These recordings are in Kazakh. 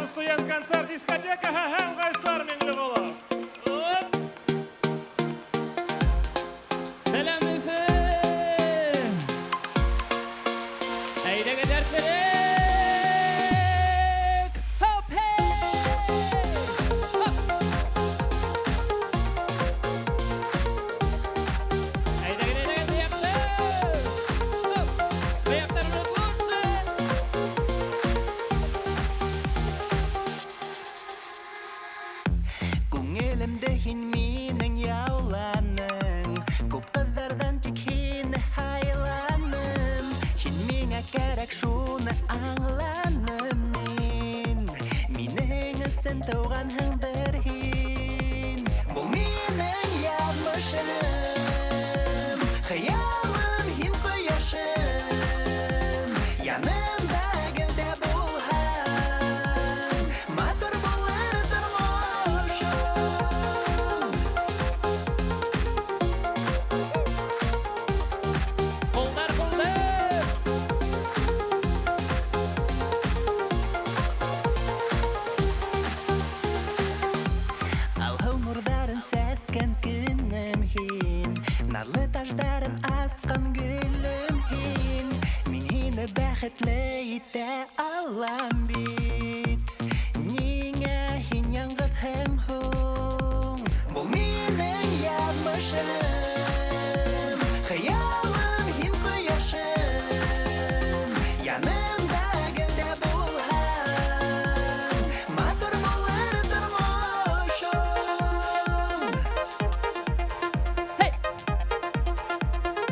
студент концерт дискотека һәм Гайсар Миндигулов. Сәлам эфем! Әйдәгә дәртлерек! Хоп, хей! Хоп! Әйдәгә бияқты! Хоп! Бияқтарымыз лучше! Күңелемдә һин минең яуланың, күп кызлардан тик һине һайланым. Һин миңа кәрәк, шуны аңланым мин. Минең өсөн туганһыңдыр һин. Бу минең язмышым, хыялым һин кояшым. Янымда гелдә булһаң, матур булыр тормышым. Қолдар, қолдар! Алһыл нурдарын сәскән көнем һин, нарлы таждарын асҡан гөлөм һин. Мин һине бәхетле итә алам бит. Ниңә һин яңғыҙһың һуң? Бу минең яҙмышым, хыялым һин ҡояшым. Янымда гелдә булһаң, матур булыр тормошом. Хей!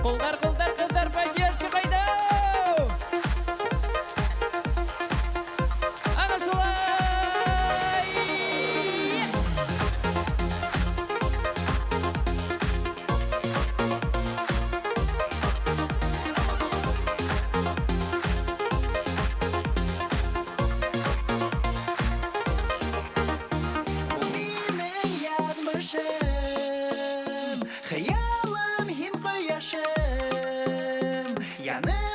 Қолдар, қолдар, қыздар, поддержка қайда? Ана солай! Бу минең яҙмышым, хыялым һин ҡояшым. Яным